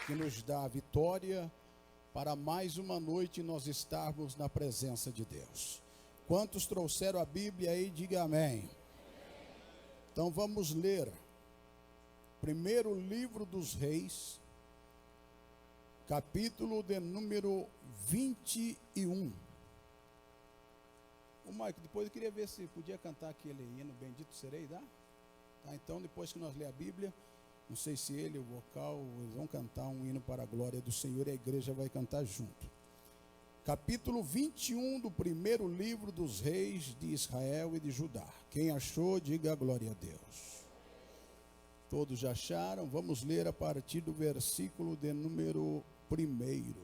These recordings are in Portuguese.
que nos dá a vitória para mais uma noite nós estarmos na presença de Deus. Quantos trouxeram a Bíblia aí, diga amém. Então vamos ler primeiro livro dos Reis, capítulo de número 21. O Maico, depois eu queria ver se podia cantar aquele hino, Bendito Serei, dá? Tá, então depois que nós ler a Bíblia, não sei se ele, o vocal, eles vão cantar um hino para a glória do Senhor e a igreja vai cantar junto. Capítulo 21 do primeiro livro dos reis de Israel e de Judá. Quem achou, diga glória a Deus. Todos já acharam? Vamos ler a partir do versículo de número 1.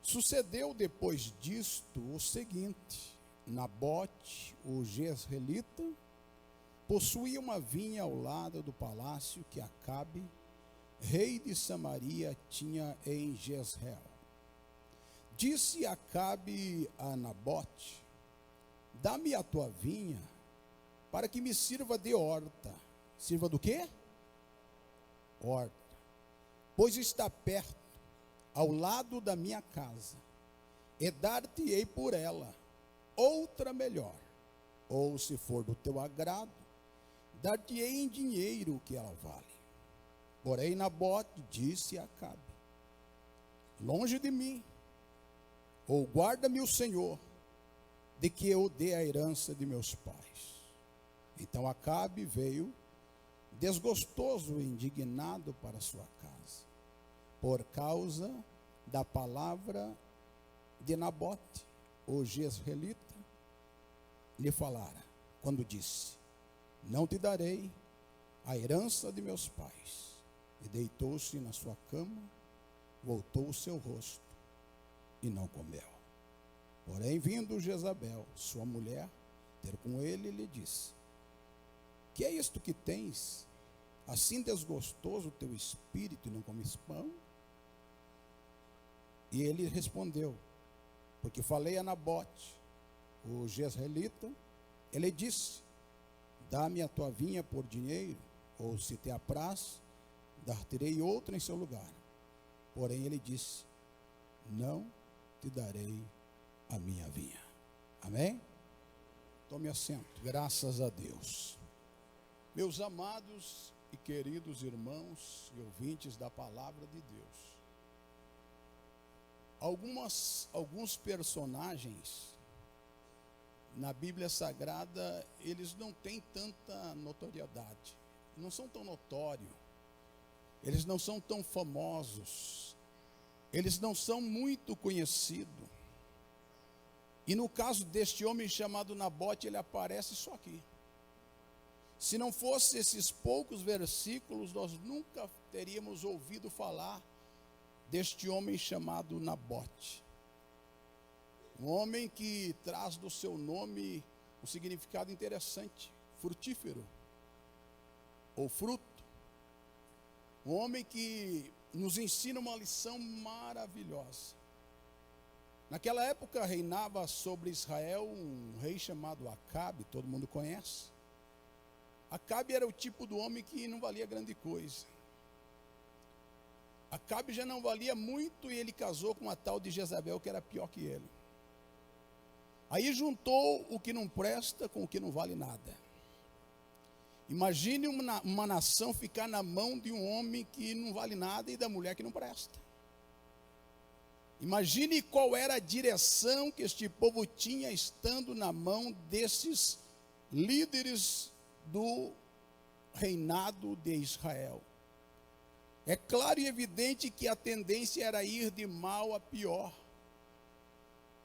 Sucedeu depois disto o seguinte: Nabote, o jezreelita, possuía uma vinha ao lado do palácio que Acabe, rei de Samaria, tinha em Jezreel. Disse Acabe a Nabote: dá-me a tua vinha, para que me sirva de horta. Sirva do quê? Horta. Pois está perto, ao lado da minha casa, e dar-te-ei por ela outra melhor, ou se for do teu agrado, dar-te-ei em dinheiro o que ela vale. Porém Nabote disse a Acabe: longe de mim, ou guarda-me o Senhor, de que eu dê a herança de meus pais. Então Acabe veio, desgostoso e indignado para sua casa, por causa da palavra de Nabote, o jezreelita, lhe falara, quando disse: não te darei a herança de meus pais. E deitou-se na sua cama, voltou o seu rosto e não comeu. Porém, vindo Jezabel, sua mulher, ter com ele, lhe disse: que é isto que tens? Assim desgostoso o teu espírito e não comes pão? E ele respondeu: porque falei a Nabote, o jezreelita. Ele disse: dá-me a tua vinha por dinheiro, ou se te apraz, dar-te-ei outra em seu lugar. Porém ele disse: não te darei a minha vinha. Amém? Tome assento. Graças a Deus. Meus amados e queridos irmãos e ouvintes da palavra de Deus, alguns personagens na Bíblia Sagrada, eles não têm tanta notoriedade, não são tão notórios, eles não são tão famosos, eles não são muito conhecidos. E no caso deste homem chamado Nabote, ele aparece só aqui. Se não fosse esses poucos versículos, nós nunca teríamos ouvido falar deste homem chamado Nabote. Um homem que traz do seu nome um significado interessante: frutífero, ou fruto. Um homem que nos ensina uma lição maravilhosa. Naquela época reinava sobre Israel um rei chamado Acabe, todo mundo conhece. Acabe era o tipo do homem que não valia grande coisa. Acabe já não valia muito e ele casou com uma tal de Jezabel que era pior que ele. Aí juntou o que não presta com o que não vale nada. Imagine uma nação ficar na mão de um homem que não vale nada e da mulher que não presta. Imagine qual era a direção que este povo tinha estando na mão desses líderes do reinado de Israel. É claro e evidente que a tendência era ir de mal a pior.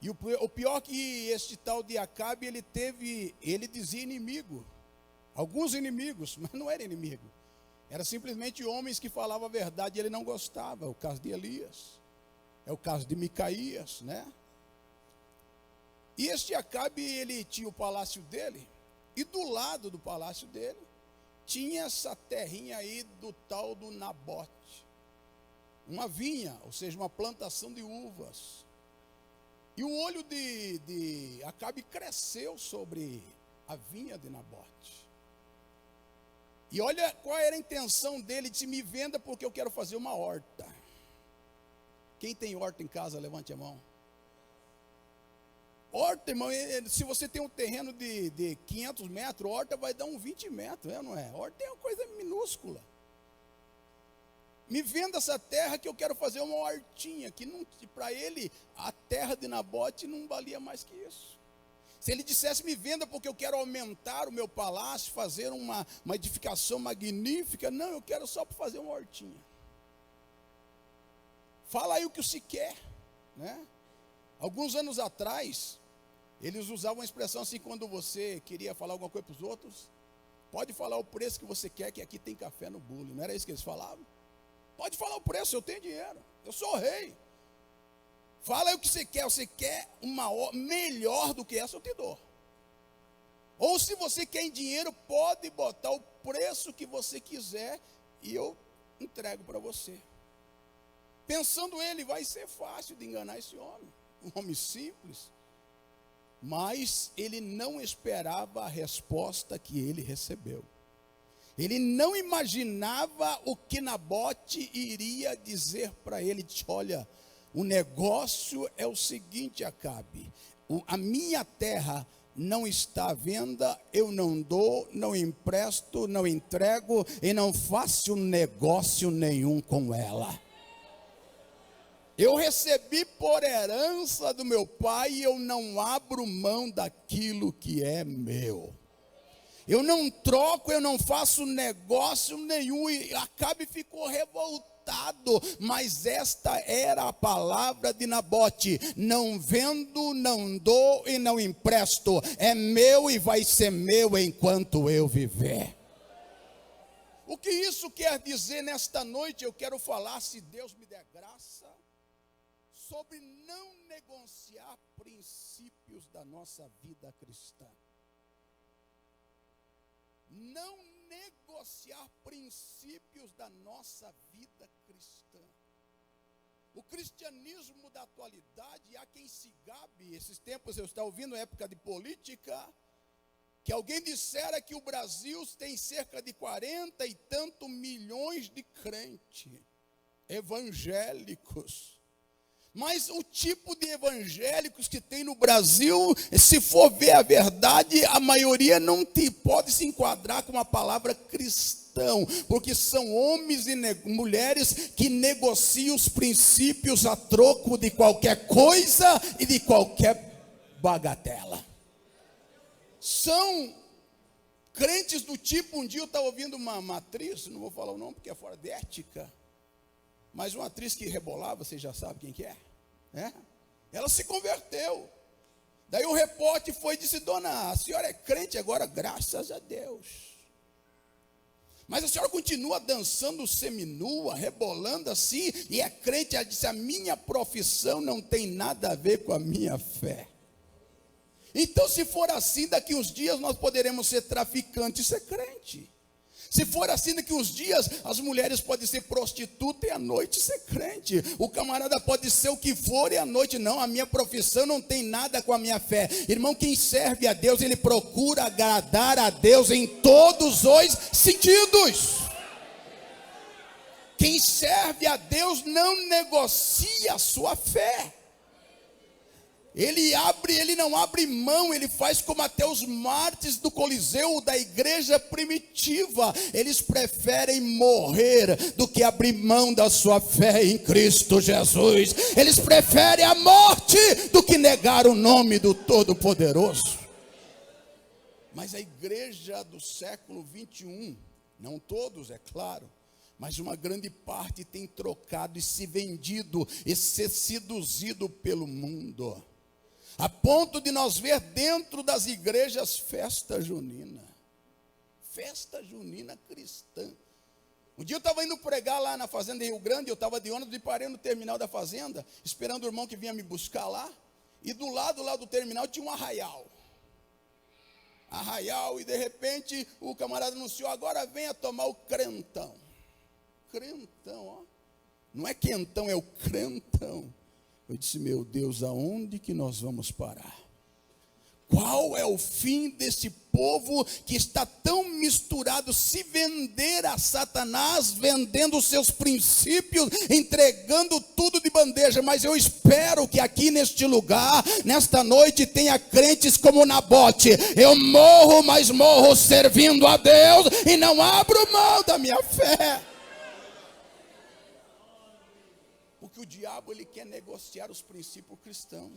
E o pior que este tal de Acabe, ele dizia inimigo. Alguns inimigos, mas não era inimigo. Era simplesmente homens que falavam a verdade e ele não gostava. É o caso de Elias. É o caso de Micaías, né? E este Acabe, ele tinha o palácio dele. E do lado do palácio dele, tinha essa terrinha aí do tal do Nabote. Uma vinha, ou seja, uma plantação de uvas. E o olho de Acabe cresceu sobre a vinha de Nabote. E olha qual era a intenção dele: de me venda porque eu quero fazer uma horta. Quem tem horta em casa, levante a mão. Horta, irmão, se você tem um terreno de 500 metros, horta vai dar uns 20 metros, não é? Horta é uma coisa minúscula. Me venda essa terra que eu quero fazer uma hortinha, que para ele a terra de Nabote não valia mais que isso. Se ele dissesse: me venda porque eu quero aumentar o meu palácio, fazer uma edificação magnífica, não, eu quero só para fazer uma hortinha. Fala aí o que se quer, né? Alguns anos atrás, eles usavam uma expressão assim, quando você queria falar alguma coisa para os outros: pode falar o preço que você quer, que aqui tem café no bule. Não era isso que eles falavam? Pode falar o preço, eu tenho dinheiro, eu sou o rei. Fala aí o que você quer uma melhor do que essa, eu te dou. Ou se você quer em dinheiro, pode botar o preço que você quiser e eu entrego para você. Pensando ele, vai ser fácil de enganar esse homem, um homem simples. Mas ele não esperava a resposta que ele recebeu. Ele não imaginava o que Nabote iria dizer para ele. Disse: olha, o negócio é o seguinte, Acabe, a minha terra não está à venda, eu não dou, não empresto, não entrego e não faço negócio nenhum com ela. Eu recebi por herança do meu pai e eu não abro mão daquilo que é meu. Eu não troco, eu não faço negócio nenhum. E Acabe ficou revoltado, mas esta era a palavra de Nabote: não vendo, não dou e não empresto, é meu e vai ser meu enquanto eu viver. O que isso quer dizer nesta noite? Eu quero falar, se Deus me der graça, sobre não negociar princípios da nossa vida cristã. Não negociar princípios da nossa vida cristã. O cristianismo da atualidade, há quem se gabe. Esses tempos eu estava ouvindo, época de política, que alguém dissera que o Brasil tem cerca de 40 e tantos milhões de crentes evangélicos. Mas o tipo de evangélicos que tem no Brasil, se for ver a verdade, a maioria não pode se enquadrar com a palavra cristão, porque são homens e mulheres que negociam os princípios a troco de qualquer coisa e de qualquer bagatela. São crentes do tipo, um dia eu estava ouvindo uma atriz, não vou falar o nome porque é fora de ética, mas uma atriz que rebolava, você já sabe quem que é? Ela se converteu. Daí o repórter foi e disse: dona, a senhora é crente agora? Graças a Deus. Mas a senhora continua dançando seminua, rebolando assim, e é crente? Ela disse: a minha profissão não tem nada a ver com a minha fé. Então, se for assim, daqui uns dias nós poderemos ser traficantes e ser crente. Se for assim, daqui uns dias as mulheres podem ser prostituta e à noite ser crente. O camarada pode ser o que for e à noite não. A minha profissão não tem nada com a minha fé. Irmão, quem serve a Deus, ele procura agradar a Deus em todos os sentidos. Quem serve a Deus não negocia a sua fé. Ele não abre mão, ele faz como até os mártires do Coliseu, da igreja primitiva. Eles preferem morrer do que abrir mão da sua fé em Cristo Jesus. Eles preferem a morte do que negar o nome do Todo-Poderoso. Mas a igreja do século 21, não todos, é claro, mas uma grande parte tem trocado e se vendido e ser seduzido pelo mundo. A ponto de nós ver dentro das igrejas festa junina cristã. Um dia eu estava indo pregar lá na fazenda em Rio Grande, eu estava de ônibus e parei no terminal da fazenda, esperando o irmão que vinha me buscar lá, e do lado lá do terminal tinha um arraial, e de repente o camarada anunciou: agora venha tomar o crentão, ó, não é quentão, é o crentão. Eu disse: meu Deus, aonde que nós vamos parar? Qual é o fim desse povo que está tão misturado, se vender a Satanás, vendendo os seus princípios, entregando tudo de bandeja? Mas eu espero que aqui neste lugar, nesta noite, tenha crentes como Nabote. Eu morro, mas morro servindo a Deus e não abro mão da minha fé. Porque o diabo, ele quer negociar os princípios cristãos.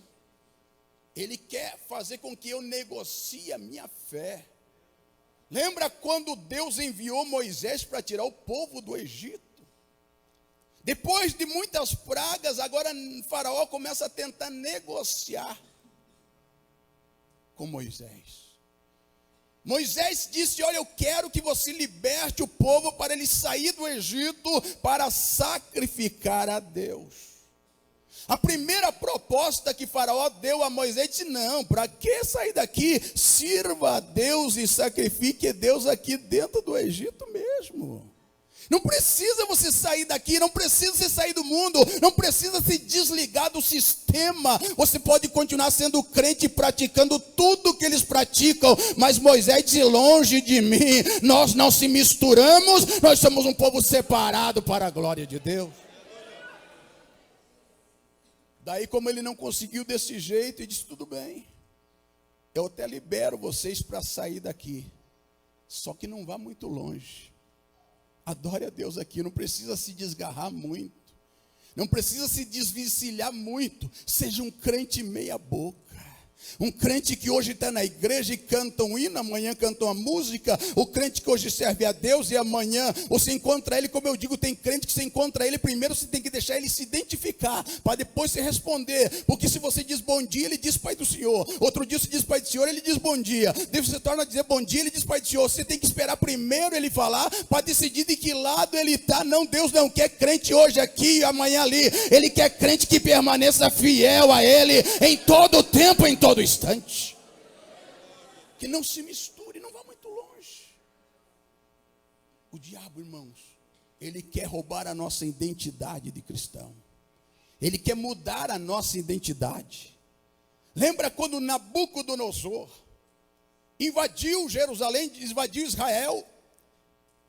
Ele quer fazer com que eu negocie a minha fé. Lembra quando Deus enviou Moisés para tirar o povo do Egito? Depois de muitas pragas, agora Faraó começa a tentar negociar com Moisés. Moisés disse: olha, eu quero que você liberte o povo para ele sair do Egito para sacrificar a Deus. A primeira proposta que Faraó deu a Moisés, disse: não, para que sair daqui? Sirva a Deus e sacrifique a Deus aqui dentro do Egito mesmo. Não precisa você sair daqui, não precisa você sair do mundo, não precisa se desligar do sistema. Você pode continuar sendo crente e praticando tudo que eles praticam. Mas Moisés disse: longe de mim, nós não se misturamos, nós somos um povo separado para a glória de Deus. Daí, como ele não conseguiu desse jeito, ele disse: tudo bem, eu até libero vocês para sair daqui, só que não vá muito longe. Adore a Deus aqui, não precisa se desgarrar muito, não precisa se desvencilhar muito. Seja um crente meia boca. Um crente que hoje está na igreja e canta um hino, amanhã canta uma música. O crente que hoje serve a Deus e amanhã você encontra ele. Como eu digo, tem crente que você encontra ele, primeiro você tem que deixar ele se identificar, para depois você responder. Porque se você diz bom dia, ele diz Pai do Senhor. Outro dia você diz Pai do Senhor, ele diz bom dia. Daí você torna a dizer bom dia, ele diz Pai do Senhor. Você tem que esperar primeiro ele falar, para decidir de que lado ele está. Não, Deus não quer crente hoje aqui e amanhã ali. Ele quer crente que permaneça fiel a ele em todo o tempo, em todo instante, que não se misture, não vá muito longe. O diabo, irmãos, ele quer roubar a nossa identidade de cristão, ele quer mudar a nossa identidade. Lembra quando Nabucodonosor invadiu Jerusalém, invadiu Israel?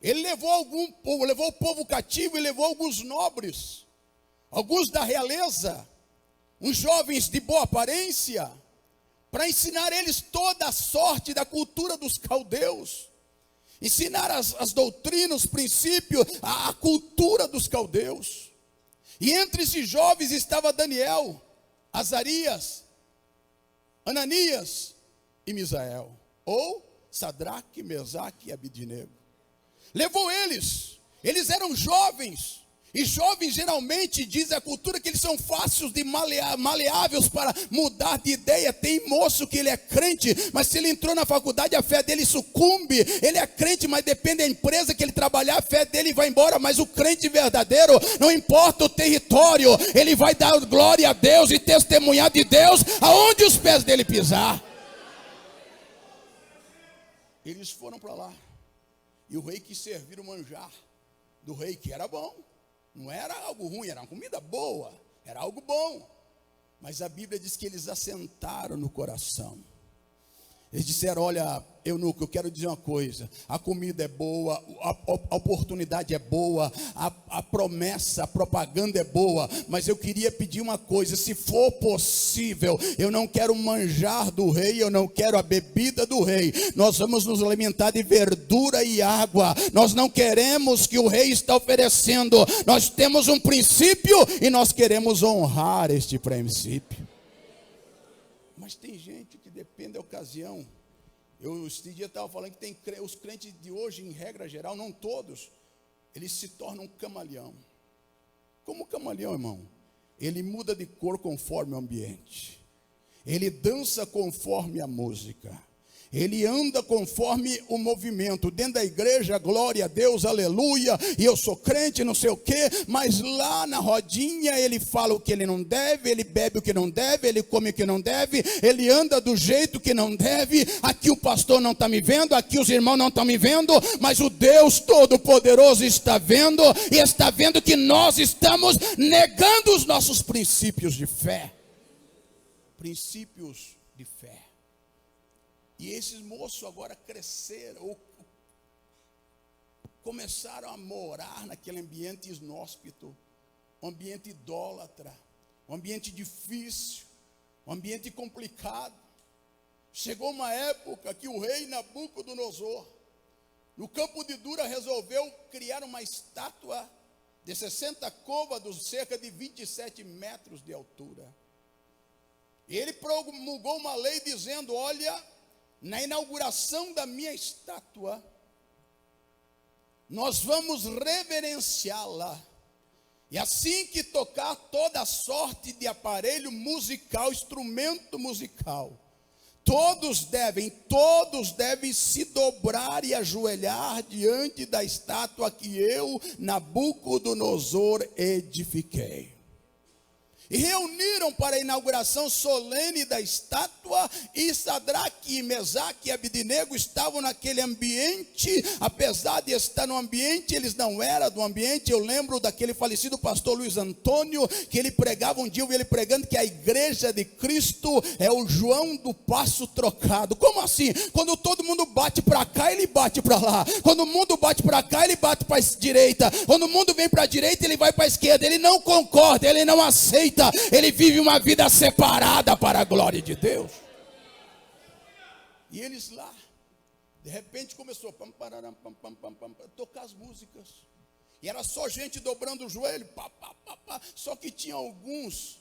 Ele levou o povo cativo e levou alguns nobres, alguns da realeza, uns jovens de boa aparência, para ensinar eles toda a sorte da cultura dos caldeus, ensinar as doutrinas, os princípios, a cultura dos caldeus. E entre esses jovens estava Daniel, Azarias, Ananias e Misael, ou Sadraque, Mesaque e Abidnego. Levou eles eram jovens. E jovens geralmente, diz a cultura, que eles são fáceis de maleáveis para mudar de ideia. Tem moço que ele é crente, mas se ele entrou na faculdade, a fé dele sucumbe. Ele é crente, mas depende da empresa que ele trabalhar, a fé dele vai embora. Mas o crente verdadeiro, não importa o território, ele vai dar glória a Deus e testemunhar de Deus aonde os pés dele pisar. Eles foram para lá, e o rei quis servir o manjar do rei, que era bom. Não era algo ruim, era uma comida boa, era algo bom. Mas a Bíblia diz que eles assentaram no coração. Eles disseram: olha, eunuco, eu quero dizer uma coisa. A comida é boa, a oportunidade é boa, a promessa, a propaganda é boa. Mas eu queria pedir uma coisa: se for possível, eu não quero o manjar do rei, eu não quero a bebida do rei. Nós vamos nos alimentar de verdura e água. Nós não queremos que o rei está oferecendo. Nós temos um princípio e nós queremos honrar este princípio. Mas tem gente que depende da ocasião. Este dia estava falando que tem os crentes de hoje, em regra geral, não todos, eles se tornam camaleão. Como camaleão, irmão? Ele muda de cor conforme o ambiente, ele dança conforme a música, ele anda conforme o movimento. Dentro da igreja, glória a Deus, aleluia, e eu sou crente, não sei o quê. Mas lá na rodinha, ele fala o que ele não deve, ele bebe o que não deve, ele come o que não deve, ele anda do jeito que não deve. Aqui o pastor não está me vendo, aqui os irmãos não estão me vendo, mas o Deus Todo-Poderoso está vendo, e está vendo que nós estamos negando os nossos princípios de fé. Princípios de fé. E esses moços agora cresceram, começaram a morar naquele ambiente inóspito, um ambiente idólatra, um ambiente difícil, um ambiente complicado. Chegou uma época que o rei Nabucodonosor, no campo de Dura, resolveu criar uma estátua de 60 côvados, cerca de 27 metros de altura. E ele promulgou uma lei dizendo: olha, na inauguração da minha estátua, nós vamos reverenciá-la. E assim que tocar toda sorte de aparelho musical, instrumento musical, todos devem se dobrar e ajoelhar diante da estátua que eu, Nabucodonosor, edifiquei. E reuniram para a inauguração solene da estátua, e Sadraque, Mesaque e Abednego estavam naquele ambiente. Apesar de estar no ambiente, eles não eram do ambiente. Eu lembro daquele falecido pastor Luiz Antônio, que ele pregava um dia, ele pregando que a igreja de Cristo é o João do passo trocado. Como assim? Quando todo mundo bate para cá, ele bate para lá. Quando o mundo bate para cá, ele bate para a direita. Quando o mundo vem para a direita, ele vai para a esquerda. Ele não concorda, ele não aceita. Ele vive uma vida separada para a glória de Deus. E eles lá, de repente começou a tocar as músicas. E era só gente dobrando o joelho. Só que tinha alguns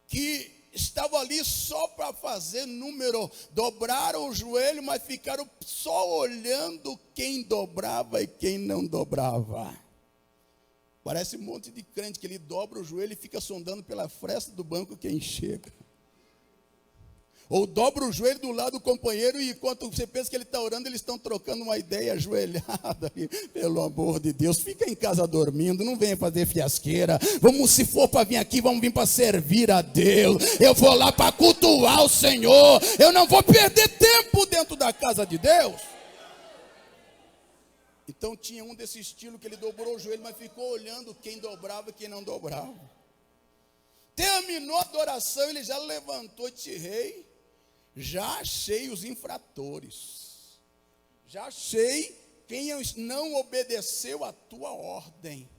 que estavam ali só para fazer número. Dobraram o joelho, mas ficaram só olhando quem dobrava e quem não dobrava. Parece um monte de crente que ele dobra o joelho e fica sondando pela fresta do banco quem chega. Ou dobra o joelho do lado do companheiro, e enquanto você pensa que ele está orando, eles estão trocando uma ideia ajoelhada. Pelo amor de Deus, fica em casa dormindo, não venha fazer fiasqueira. Vamos, se for para vir aqui, vamos vir para servir a Deus. Eu vou lá para cultuar o Senhor. Eu não vou perder tempo dentro da casa de Deus. Então tinha um desse estilo que ele dobrou o joelho, mas ficou olhando quem dobrava e quem não dobrava. Terminou a adoração, ele já levantou e disse: rei, já achei os infratores, já achei quem não obedeceu a tua ordem,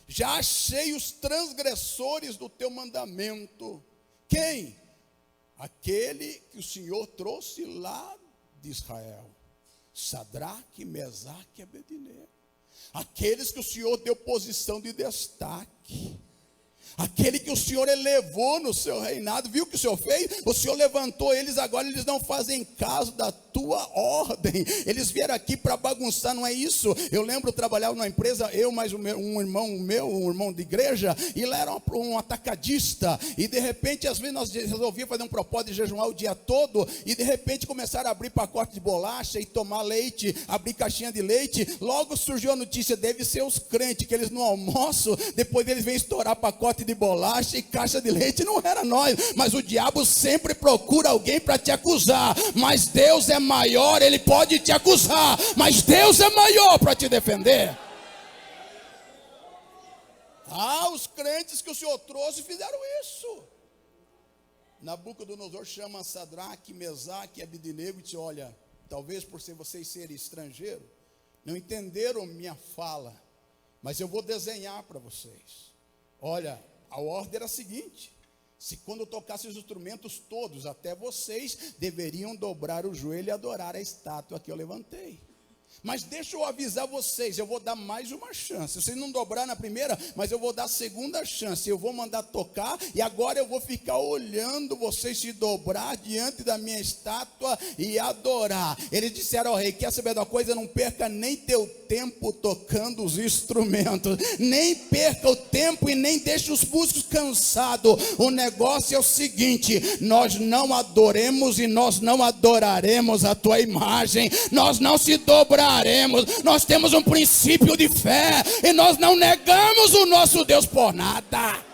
já achei os transgressores do teu mandamento. Quem? Aquele que o Senhor trouxe lá de Israel. Sadraque, Mesaque e Abednego. Aqueles que o Senhor deu posição de destaque. Aquele que o Senhor elevou no seu reinado. Viu o que o Senhor fez? O Senhor levantou eles, agora eles não fazem caso da tua ordem. Eles vieram aqui para bagunçar, não é isso? Eu lembro, eu trabalhava numa empresa, eu mais um irmão de igreja, e lá era um atacadista, e de repente, às vezes nós resolvíamos fazer um propósito de jejuar o dia todo, e de repente começaram a abrir pacote de bolacha e tomar leite, abrir caixinha de leite. Logo surgiu a notícia: deve ser os crentes, que eles no almoço, depois eles vêm estourar pacote de bolacha e caixa de leite. Não era nós, mas o diabo sempre procura alguém para te acusar. Mas Deus é maior, ele pode te acusar, mas Deus é maior para te defender. Os crentes que o Senhor trouxe fizeram isso. Nabucodonosor chama Sadraque, Mesaque e Abednego e diz: olha, talvez por vocês serem estrangeiros, não entenderam minha fala, mas eu vou desenhar para vocês. Olha, a ordem era a seguinte: se quando tocasse os instrumentos todos, até vocês deveriam dobrar o joelho e adorar a estátua que eu levantei. Mas deixa eu avisar vocês, eu vou dar mais uma chance. Vocês não dobraram na primeira, mas eu vou dar a segunda chance. Eu vou mandar tocar, e agora eu vou ficar olhando vocês se dobrar diante da minha estátua e adorar. Eles disseram ao rei: quer saber da coisa? Não perca nem teu tempo tocando os instrumentos, nem perca o tempo e nem deixe os músicos cansados. O negócio é o seguinte: nós não adoremos e nós não adoraremos a tua imagem, nós não se dobraremos. Nós temos um princípio de fé e nós não negamos o nosso Deus por nada.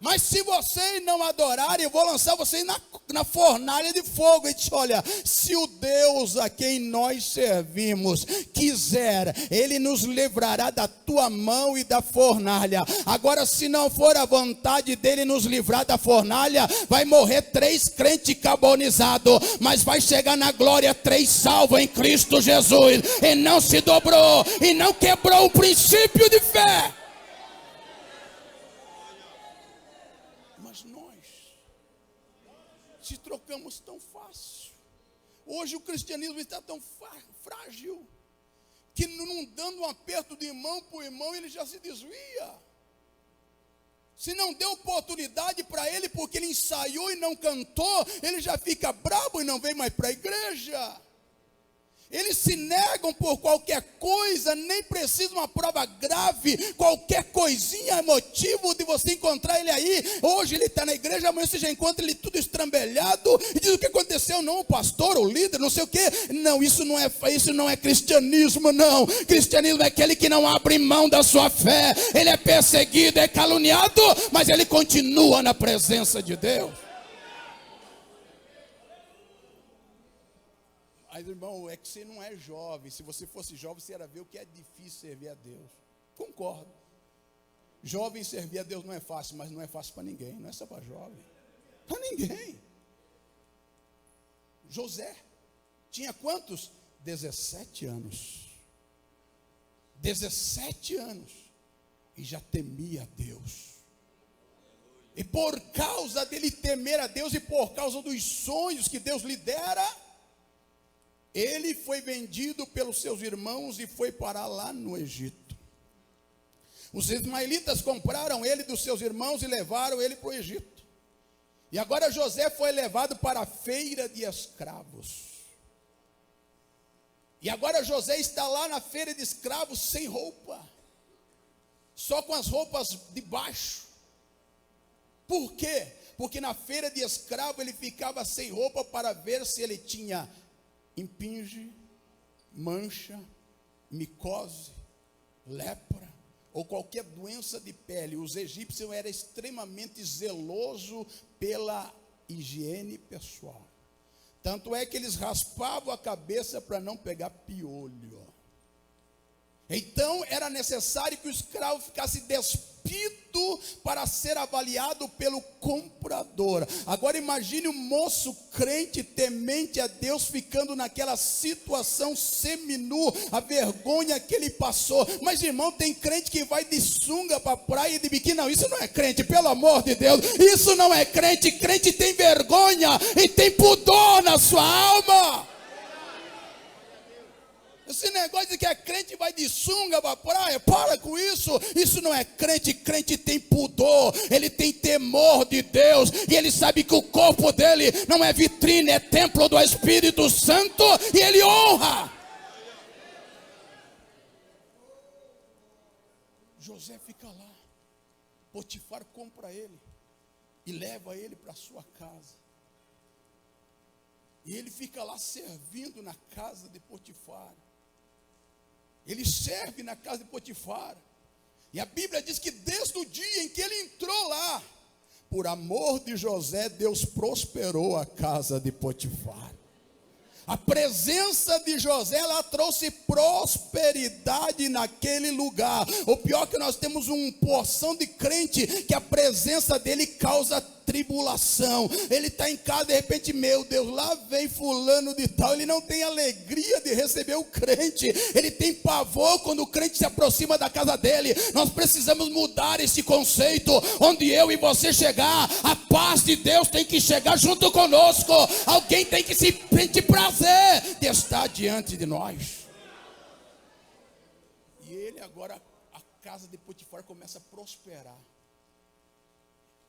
Mas se vocês não adorarem, eu vou lançar vocês na fornalha de fogo. E diz: olha, se o Deus a quem nós servimos quiser, Ele nos livrará da tua mão e da fornalha. Agora, se não for a vontade dEle nos livrar da fornalha, vai morrer 3 crentes carbonizados, mas vai chegar na glória 3 salvos em Cristo Jesus. E não se dobrou, e não quebrou o princípio de fé. Mas nós se trocamos tão fácil. Hoje o cristianismo está tão frágil, que não dando um aperto de mão para o irmão, ele já se desvia. Se não deu oportunidade para ele, porque ele ensaiou e não cantou, ele já fica bravo e não vem mais para a igreja. Eles se negam por qualquer coisa, nem precisa uma prova grave, qualquer coisinha é motivo de você encontrar ele aí. Hoje ele está na igreja, amanhã você já encontra ele tudo estrambelhado, e diz: o que aconteceu? Não, o pastor, o líder, não sei o que. Não, isso não é cristianismo, não. Cristianismo é aquele que não abre mão da sua fé. Ele é perseguido, é caluniado, mas ele continua na presença de Deus. Mas, irmão, é que você não é jovem. Se você fosse jovem, você ia ver o que é difícil servir a Deus. Concordo. Jovem servir a Deus não é fácil, mas não é fácil para ninguém. Não é só para jovem. Para ninguém. José tinha quantos? 17 anos. 17 anos. E já temia a Deus. E por causa dele temer a Deus e por causa dos sonhos que Deus lhe dera, ele foi vendido pelos seus irmãos e foi parar lá no Egito. Os ismaelitas compraram ele dos seus irmãos e levaram ele para o Egito. E agora José foi levado para a feira de escravos. E agora José está lá na feira de escravos sem roupa, só com as roupas de baixo. Por quê? Porque na feira de escravo ele ficava sem roupa para ver se ele tinha impinge, mancha, micose, lepra ou qualquer doença de pele. Os egípcios eram extremamente zelosos pela higiene pessoal. Tanto é que eles raspavam a cabeça para não pegar piolho. Então era necessário que o escravo ficasse despido para ser avaliado pelo comprador. Agora imagine um moço crente, temente a Deus, ficando naquela situação seminu, a vergonha que ele passou. Mas, irmão, tem crente que vai de sunga para a praia e de biquíni. Não, isso não é crente, pelo amor de Deus. Isso não é crente. Crente tem vergonha e tem pudor na sua alma. Esse negócio de que é crente vai de sunga para a praia, para com isso. Isso não é crente. Crente tem pudor, ele tem temor de Deus, e ele sabe que o corpo dele não é vitrine, é templo do Espírito Santo, e ele honra. José fica lá, Potifar compra ele e leva ele para sua casa, e ele fica lá servindo na casa de Potifar. Ele serve na casa de Potifar. E a Bíblia diz que desde o dia em que ele entrou lá, por amor de José, Deus prosperou a casa de Potifar. A presença de José, ela trouxe prosperidade naquele lugar. O pior é que nós temos uma porção de crente que a presença dele causa tribulação. Ele está em casa, de repente, meu Deus, lá vem fulano de tal. Ele não tem alegria de receber o crente. Ele tem pavor quando o crente se aproxima da casa dele. Nós precisamos mudar esse conceito. Onde eu e você chegar, a paz de Deus tem que chegar junto conosco. Alguém tem que se sentir prazer de estar diante de nós. E ele agora, a casa de Potifar começa a prosperar.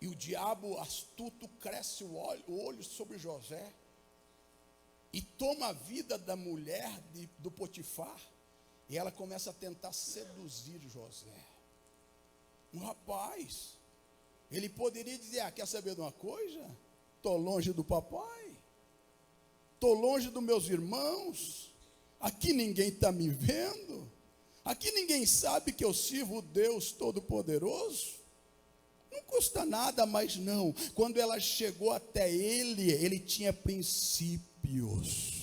E o diabo astuto cresce o olho sobre José e toma a vida da mulher do Potifar, e ela começa a tentar seduzir José. Um rapaz, ele poderia dizer: quer saber de uma coisa? Estou longe do papai, estou longe dos meus irmãos, aqui ninguém está me vendo, aqui ninguém sabe que eu sirvo o Deus Todo-Poderoso. Não custa nada, mas não. Quando ela chegou até ele, ele tinha princípios.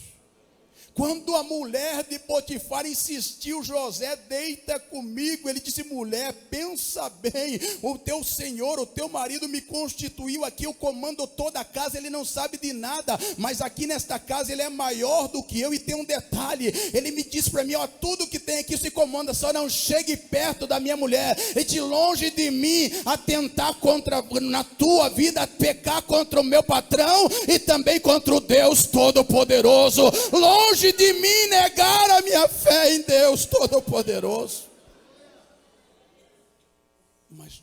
Quando a mulher de Potifar insistiu, José, deita comigo. Ele disse, mulher, pensa bem, o teu senhor, o teu marido me constituiu aqui, eu comando toda a casa, ele não sabe de nada, mas aqui nesta casa ele é maior do que eu. E tem um detalhe, ele me disse para mim, ó, tudo que tem aqui se comanda, só não chegue perto da minha mulher, e de longe de mim, atentar contra, na tua vida, pecar contra o meu patrão, e também contra o Deus Todo-Poderoso. Longe de mim negar a minha fé em Deus Todo-Poderoso. Mas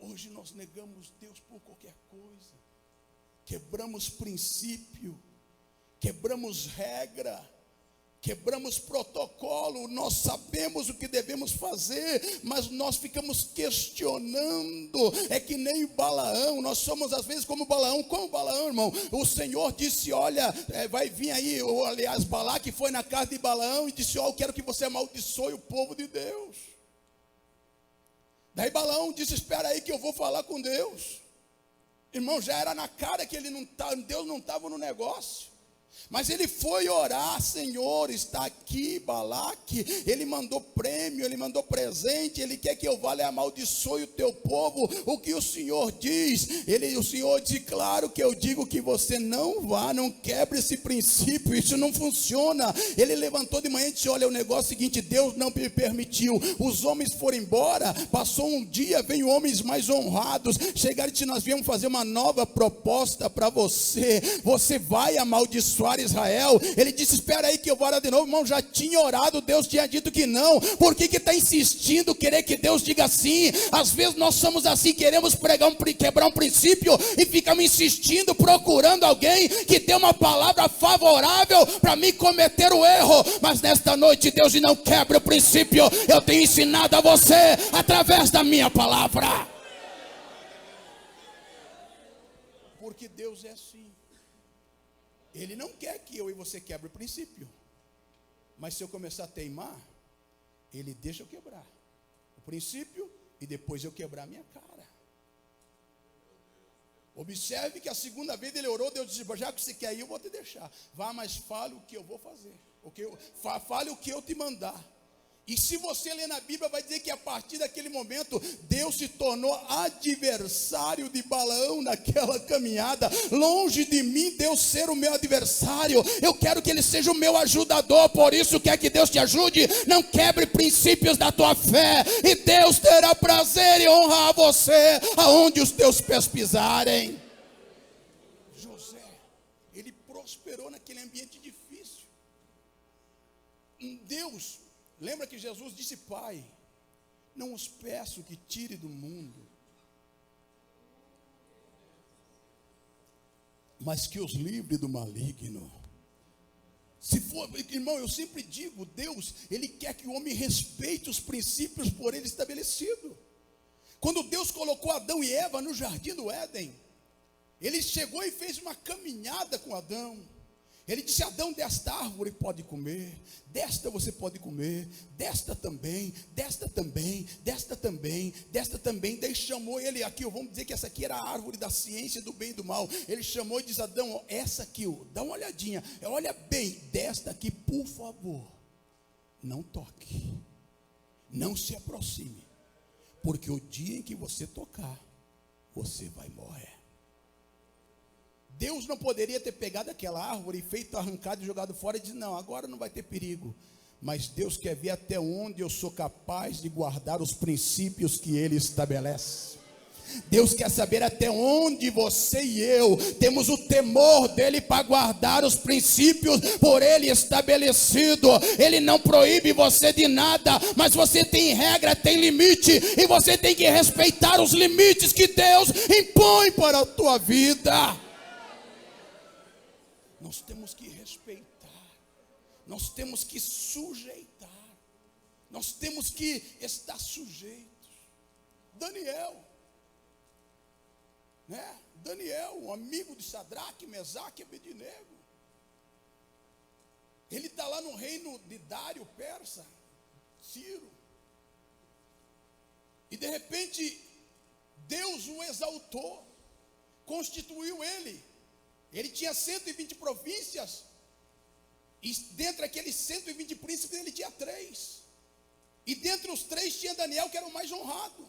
hoje nós negamos Deus por qualquer coisa, quebramos princípio, quebramos regra, quebramos protocolo. Nós sabemos o que devemos fazer, mas nós ficamos questionando. É que nem Balaão, nós somos às vezes como Balaão. Como Balaão, irmão? O Senhor disse, olha, vai vir aí, ou aliás, Balaque foi na casa de Balaão e disse, ó, eu quero que você amaldiçoe o povo de Deus. Daí Balaão disse, espera aí que eu vou falar com Deus. Irmão, já era na cara que ele não tá, Deus não estava no negócio. Mas ele foi orar, Senhor, está aqui Balaque, ele mandou prêmio, ele mandou presente, ele quer que eu vá e amaldiçoe o teu povo. O que o Senhor diz? O Senhor diz, claro que eu digo que você não vá, não quebre esse princípio, isso não funciona. Ele levantou de manhã e disse, olha, o negócio é o seguinte, Deus não me permitiu, os homens foram embora, passou um dia, veio homens mais honrados, chegaram e disseram, nós viemos fazer uma nova proposta para você, você vai amaldiçoar Israel. Ele disse, espera aí que eu vou orar de novo. Irmão, já tinha orado, Deus tinha dito que não. Por que está insistindo, querer que Deus diga sim? Às vezes nós somos assim, queremos quebrar um princípio e ficamos insistindo, procurando alguém que dê uma palavra favorável para mim cometer o erro. Mas nesta noite Deus não quebra o princípio, eu tenho ensinado a você através da minha palavra. Porque Deus é assim. Ele não quer que eu e você quebre o princípio. Mas se eu começar a teimar, Ele deixa eu quebrar o princípio e depois eu quebrar a minha cara. Observe que a segunda vez ele orou, Deus disse, já que você quer ir, eu vou te deixar. Vá, mas fale o que eu vou fazer. Fale o que eu te mandar. E se você ler na Bíblia, vai dizer que a partir daquele momento, Deus se tornou adversário de Balaão naquela caminhada. Longe de mim, Deus ser o meu adversário. Eu quero que Ele seja o meu ajudador. Por isso, quer que Deus te ajude? Não quebre princípios da tua fé. E Deus terá prazer em honrar você aonde os teus pés pisarem. José, ele prosperou naquele ambiente difícil. Deus... Lembra que Jesus disse, Pai, não os peço que tire do mundo, mas que os livre do maligno. Se for, irmão, eu sempre digo, Deus, Ele quer que o homem respeite os princípios por Ele estabelecido. Quando Deus colocou Adão e Eva no jardim do Éden, Ele chegou e fez uma caminhada com Adão. Ele disse, Adão, desta árvore pode comer, desta você pode comer, desta também, desta também, desta também, desta também. Daí chamou ele aqui, vamos dizer que essa aqui era a árvore da ciência do bem e do mal. Ele chamou e disse, Adão, ó, essa aqui, ó, dá uma olhadinha, olha bem, desta aqui, por favor, não toque, não se aproxime, porque o dia em que você tocar, você vai morrer. Deus não poderia ter pegado aquela árvore e feito arrancado e jogado fora e dizer, não, agora não vai ter perigo. Mas Deus quer ver até onde eu sou capaz de guardar os princípios que Ele estabelece. Deus quer saber até onde você e eu temos o temor dEle para guardar os princípios por Ele estabelecido. Ele não proíbe você de nada, mas você tem regra, tem limite, e você tem que respeitar os limites que Deus impõe para a tua vida. Nós temos que respeitar, nós temos que sujeitar, nós temos que estar sujeitos. Daniel, um amigo de Sadraque, Mesaque e Abednego, ele está lá no reino de Dário Persa, Ciro, e de repente Deus o exaltou, constituiu ele. Ele tinha 120 províncias, e dentre aqueles 120 príncipes ele tinha 3. E dentre os 3 tinha Daniel, que era o mais honrado.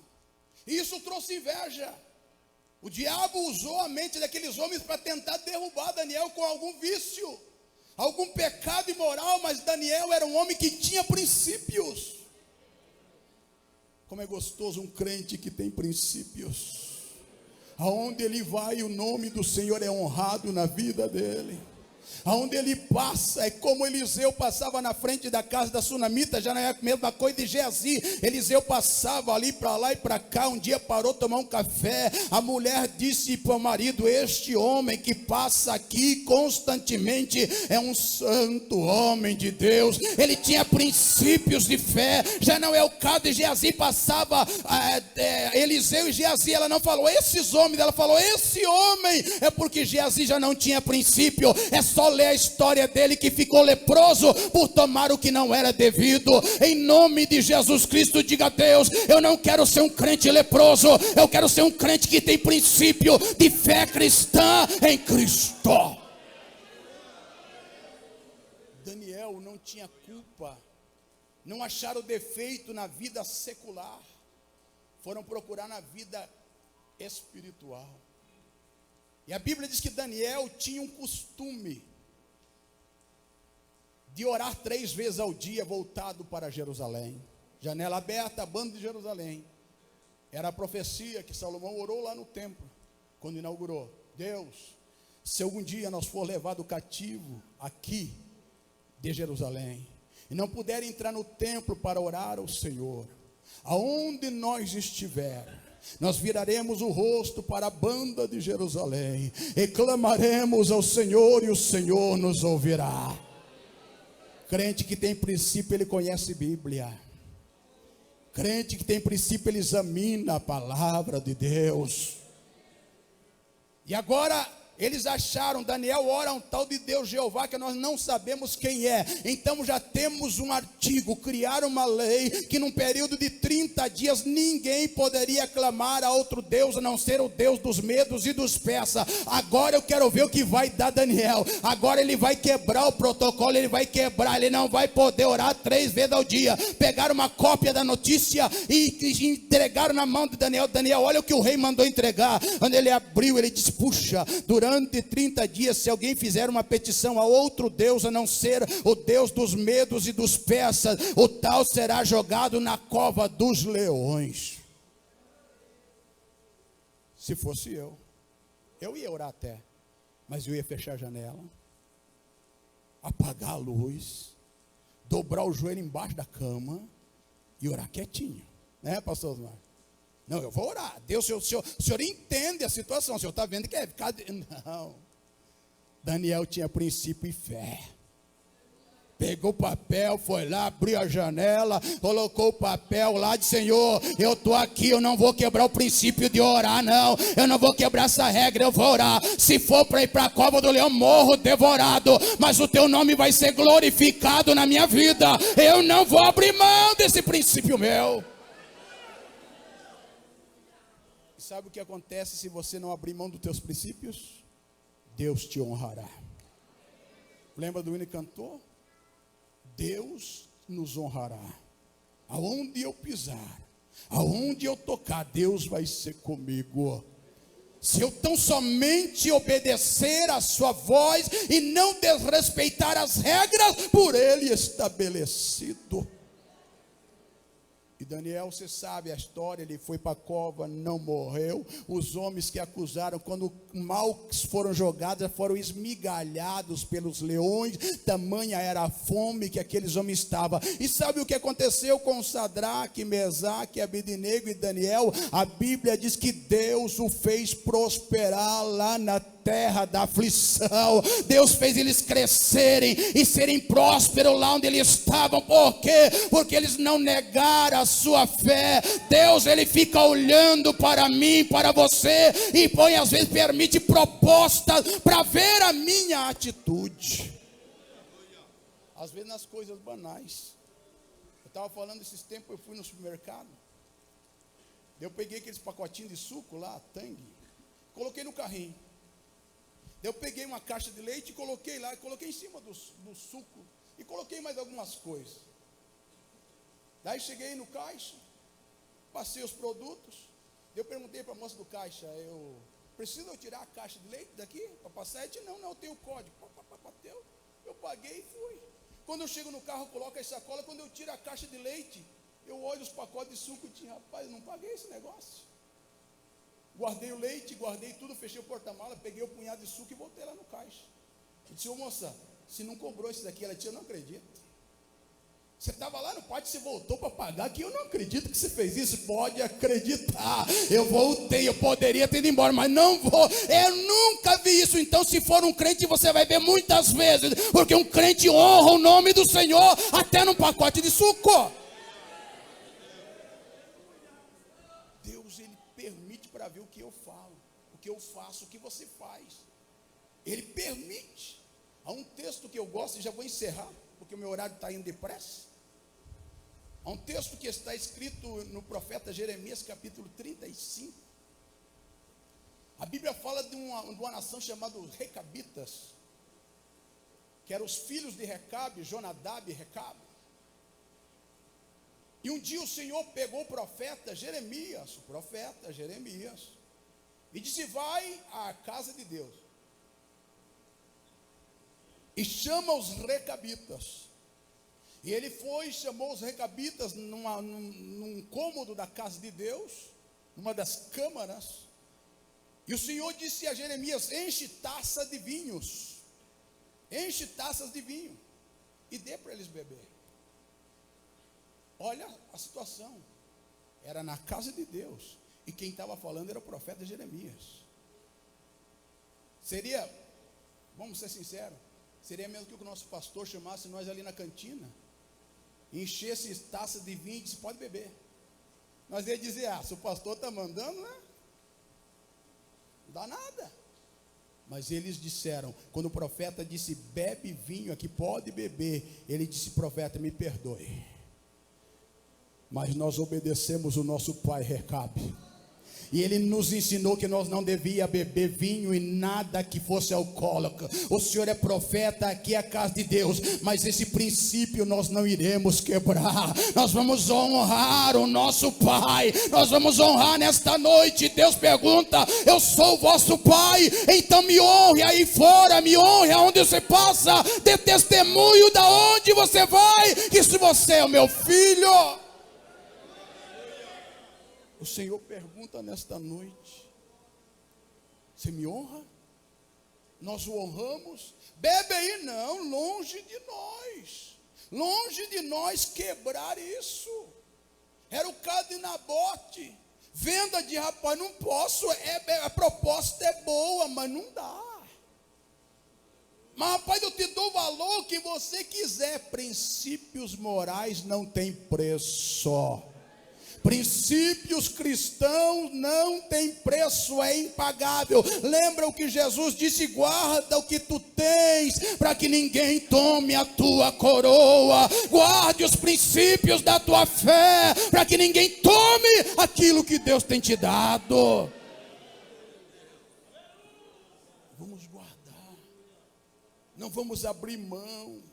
E isso trouxe inveja. O diabo usou a mente daqueles homens para tentar derrubar Daniel com algum vício, algum pecado imoral, mas Daniel era um homem que tinha princípios. Como é gostoso um crente que tem princípios. Aonde ele vai, o nome do Senhor é honrado na vida dele. Aonde ele passa, é como Eliseu passava na frente da casa da sunamita, já não é a mesma coisa de Geazi. Eliseu passava ali para lá e para cá, um dia parou tomar um café, a mulher disse para o marido: este homem que passa aqui constantemente é um santo homem de Deus, ele tinha princípios de fé. Já não é o caso de Geazi, passava Eliseu e Geazi, ela não falou esses homens, ela falou esse homem, é porque Geazi já não tinha princípio. É só ler a história dele, que ficou leproso por tomar o que não era devido. Em nome de Jesus Cristo, diga a Deus: eu não quero ser um crente leproso, eu quero ser um crente que tem princípio de fé cristã em Cristo. Daniel não tinha culpa, não acharam defeito na vida secular, foram procurar na vida espiritual. E a Bíblia diz que Daniel tinha um costume de orar 3 vezes ao dia, voltado para Jerusalém. Janela aberta, bando de Jerusalém. Era a profecia que Salomão orou lá no templo, quando inaugurou: Deus, se algum dia nós for levado cativo aqui de Jerusalém, e não puder entrar no templo para orar ao Senhor, aonde nós estivermos, nós viraremos o rosto para a banda de Jerusalém e clamaremos ao Senhor, e o Senhor nos ouvirá. Crente que tem princípio, ele conhece Bíblia. Crente que tem princípio, ele examina a palavra de Deus. E agora eles acharam, Daniel ora a um tal de Deus Jeová, que nós não sabemos quem é. Então já temos um artigo, criaram uma lei, que num período de 30 dias, ninguém poderia clamar a outro Deus, a não ser o Deus dos medos e dos persas. Agora eu quero ver o que vai dar Daniel. Agora ele vai quebrar o protocolo, ele vai quebrar, ele não vai poder orar 3 vezes ao dia. Pegaram uma cópia da notícia e entregaram na mão de Daniel. Daniel, olha o que o rei mandou entregar. Quando ele abriu, ele disse: puxa, durante 30 dias, se alguém fizer uma petição a outro Deus, a não ser o Deus dos medos e dos persas, o tal será jogado na cova dos leões. Se fosse eu ia orar até, mas eu ia fechar a janela, apagar a luz, dobrar o joelho embaixo da cama e orar quietinho, né, pastor Osmar? Não, eu vou orar. Deus, o senhor entende a situação, o senhor está vendo que é ficar. Não. Daniel tinha princípio e fé. Pegou o papel, foi lá, abriu a janela, colocou o papel lá, disse: Senhor, eu estou aqui, eu não vou quebrar o princípio de orar, não. Eu não vou quebrar essa regra, eu vou orar. Se for para ir para a cova do leão, morro devorado, mas o teu nome vai ser glorificado na minha vida. Eu não vou abrir mão desse princípio meu. Sabe o que acontece se você não abrir mão dos teus princípios? Deus te honrará. Lembra do hino que cantou? Deus nos honrará. Aonde eu pisar, aonde eu tocar, Deus vai ser comigo. Se eu tão somente obedecer a sua voz e não desrespeitar as regras por ele estabelecido. E Daniel, você sabe a história, ele foi para a cova, não morreu. Os homens que acusaram, quando mal foram jogados, foram esmigalhados pelos leões. Tamanha era a fome que aqueles homens estavam. E sabe o que aconteceu com Sadraque, Mesaque, Abednego e Daniel? A Bíblia diz que Deus o fez prosperar lá na terra da aflição. Deus fez eles crescerem e serem prósperos lá onde eles estavam. Por quê? Porque eles não negaram a sua fé. Deus, ele fica olhando para mim, para você, e põe, às vezes permite propostas para ver a minha atitude. Às vezes nas coisas banais. Eu estava falando esses tempos, eu fui no supermercado Eu peguei aqueles pacotinhos de suco lá, Tang, coloquei no carrinho. Eu peguei uma caixa de leite e coloquei lá, coloquei em cima do suco e coloquei mais algumas coisas. Daí cheguei no caixa, passei os produtos. Eu perguntei para a moça do caixa, preciso eu tirar a caixa de leite daqui para passar? Ela disse, não, eu tenho o código. Bateu, eu paguei e fui. Quando eu chego no carro, coloco a sacola, quando eu tiro a caixa de leite, eu olho os pacotes de suco e tinha, rapaz, eu não paguei esse negócio. Guardei o leite, guardei tudo, fechei o porta-mala, peguei o punhado de suco e voltei lá no caixa. Eu disse, ô moça, se não cobrou isso daqui, ela disse, eu não acredito. Você estava lá no pátio, você voltou para pagar, que eu não acredito que você fez isso. Pode acreditar, eu voltei, eu poderia ter ido embora, mas não vou, eu nunca vi isso. Então se for um crente, você vai ver muitas vezes, porque um crente honra o nome do Senhor, até num pacote de suco. Deus, Ele permite para ver o que eu falo, o que eu faço, o que você faz. Ele permite. Há um texto que eu gosto, e já vou encerrar, porque o meu horário está indo depressa. Há um texto que está escrito no profeta Jeremias, capítulo 35. A Bíblia fala de uma nação chamada Recabitas, que eram os filhos de Recabe, Jonadab e Recabe. E um dia o Senhor pegou o profeta Jeremias, e disse, vai à casa de Deus, e chama os Recabitas. E ele foi e chamou os Recabitas num cômodo da casa de Deus, numa das câmaras. E o Senhor disse a Jeremias, enche taças de vinho, e dê para eles beber. Olha a situação, era na casa de Deus, e quem estava falando era o profeta Jeremias. Seria, vamos ser sinceros, seria mesmo que o nosso pastor chamasse nós ali na cantina, enchesse taça de vinho e disse, pode beber. Nós ia dizer, se o pastor está mandando, né? Não dá nada. Mas eles disseram, quando o profeta disse, bebe vinho aqui, pode beber, ele disse, profeta, me perdoe, mas nós obedecemos o nosso pai Recabe. E ele nos ensinou que nós não devíamos beber vinho e nada que fosse alcoólico. O Senhor é profeta, aqui é a casa de Deus, mas esse princípio nós não iremos quebrar. Nós vamos honrar o nosso Pai. Nós vamos honrar nesta noite. Deus pergunta, eu sou o vosso Pai, então me honre aí fora, me honre aonde você passa, dê testemunho da onde você vai, que se você é o meu filho. O Senhor pergunta nesta noite, você me honra? Nós o honramos? Bebe aí, não, longe de nós quebrar isso. Era o caso de Nabote, venda de rapaz, não posso, a proposta é boa, mas não dá. Mas rapaz, eu te dou o valor que você quiser. Princípios morais não tem preço. Princípios cristãos não tem preço, é impagável. Lembra o que Jesus disse, guarda o que tu tens, para que ninguém tome a tua coroa. Guarde os princípios da tua fé, para que ninguém tome aquilo que Deus tem te dado. Vamos guardar, não vamos abrir mão,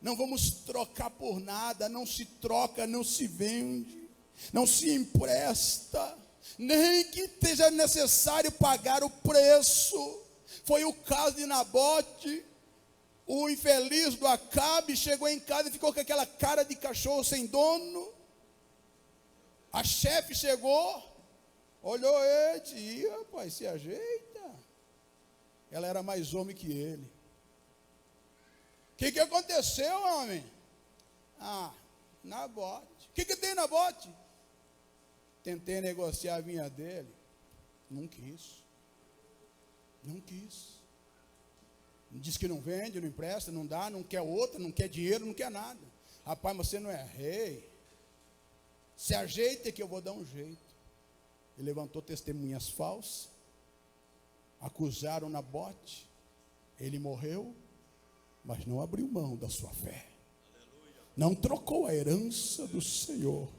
não vamos trocar por nada. Não se troca, não se vende, não se empresta, nem que seja necessário pagar o preço. Foi o caso de Nabote. O infeliz do Acabe chegou em casa e ficou com aquela cara de cachorro sem dono. A chefe chegou, olhou ele e disse, rapaz, se ajeita. Ela era mais homem que ele. O que aconteceu, homem? Nabote. O que tem, Nabote? Tentei negociar a vinha dele, não quis. Diz que não vende, não empresta, não dá, não quer outra, não quer dinheiro, não quer nada. Rapaz, mas você não é rei, se ajeita que eu vou dar um jeito. Ele levantou testemunhas falsas, acusaram Nabote, ele morreu, mas não abriu mão da sua fé, não trocou a herança do Senhor.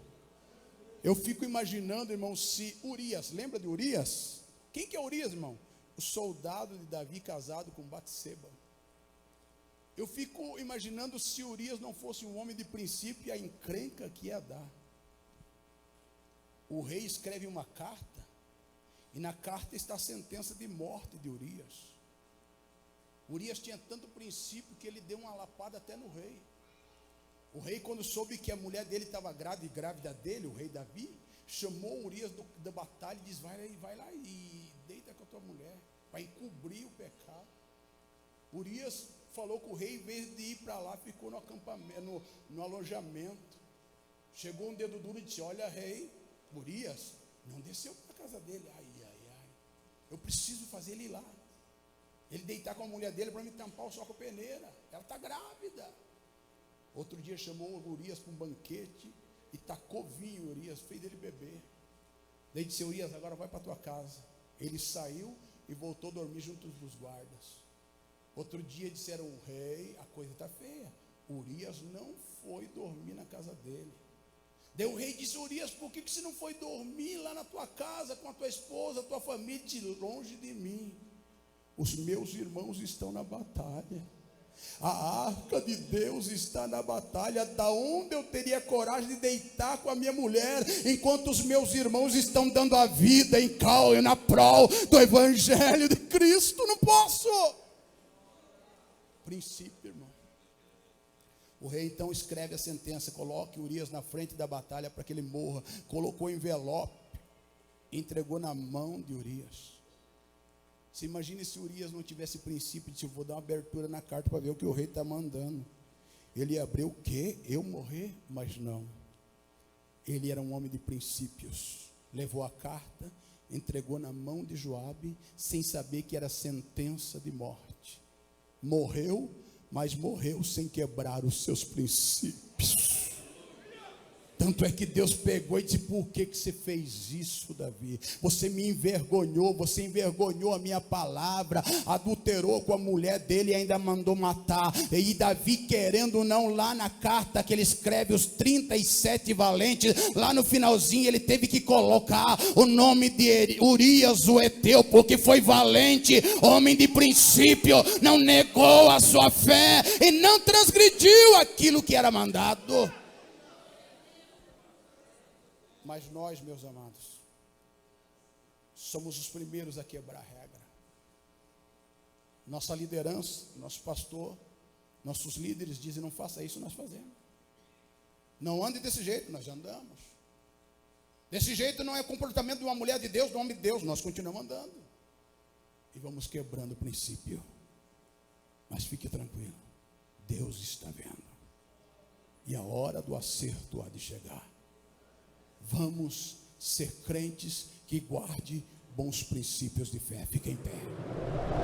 Eu fico imaginando, irmão, se Urias, lembra de Urias? Quem que é Urias, irmão? O soldado de Davi casado com Batseba. Eu fico imaginando se Urias não fosse um homem de princípio e a encrenca que ia dar. O rei escreve uma carta, e na carta está a sentença de morte de Urias. Urias tinha tanto princípio que ele deu uma lapada até no rei. O rei, quando soube que a mulher dele estava grávida dele, o rei Davi, chamou Urias da batalha e disse: vai lá e deita com a tua mulher, para encobrir o pecado. Urias falou com o rei, em vez de ir para lá, ficou no acampamento, no alojamento. Chegou um dedo duro e disse: olha, rei, Urias não desceu para a casa dele. Ai, eu preciso fazer ele ir lá. Ele deitar com a mulher dele para me tampar o sol com a peneira. Ela está grávida. Outro dia chamou Urias para um banquete e tacou vinho. Urias fez ele beber. Daí disse: Urias, agora vai para a tua casa. Ele saiu e voltou a dormir junto dos guardas. Outro dia disseram: o rei, a coisa está feia. Urias não foi dormir na casa dele. Daí o rei disse: Urias, por que você não foi dormir lá na tua casa com a tua esposa, a tua família? De longe de mim. Os meus irmãos estão na batalha. A arca de Deus está na batalha. Da onde eu teria coragem de deitar com a minha mulher, enquanto os meus irmãos estão dando a vida em cal e na prol do evangelho de Cristo? Não posso. Princípio, irmão. O rei então escreve a sentença: coloque Urias na frente da batalha para que ele morra. Colocou envelope, entregou na mão de Urias. Você imagina se Urias não tivesse princípio de: eu vou dar uma abertura na carta para ver o que o rei está mandando. Ele abriu o quê? Eu morrer? Mas não. Ele era um homem de princípios. Levou a carta, entregou na mão de Joabe, sem saber que era sentença de morte. Morreu, mas morreu sem quebrar os seus princípios. Tanto é que Deus pegou e disse: por que você fez isso, Davi? Você me envergonhou, você envergonhou a minha palavra, adulterou com a mulher dele e ainda mandou matar. E Davi, querendo ou não, lá na carta que ele escreve, os 37 valentes, lá no finalzinho ele teve que colocar o nome de Urias o Heteu, porque foi valente, homem de princípio, não negou a sua fé e não transgrediu aquilo que era mandado. Mas nós, meus amados, somos os primeiros a quebrar a regra. Nossa liderança, nosso pastor, nossos líderes dizem: não faça isso, nós fazemos. Não ande desse jeito, nós andamos. Desse jeito não é comportamento de uma mulher de Deus, do homem de Deus, nós continuamos andando. E vamos quebrando o princípio. Mas fique tranquilo, Deus está vendo. E a hora do acerto há de chegar. Vamos ser crentes que guardem bons princípios de fé. Fiquem em pé.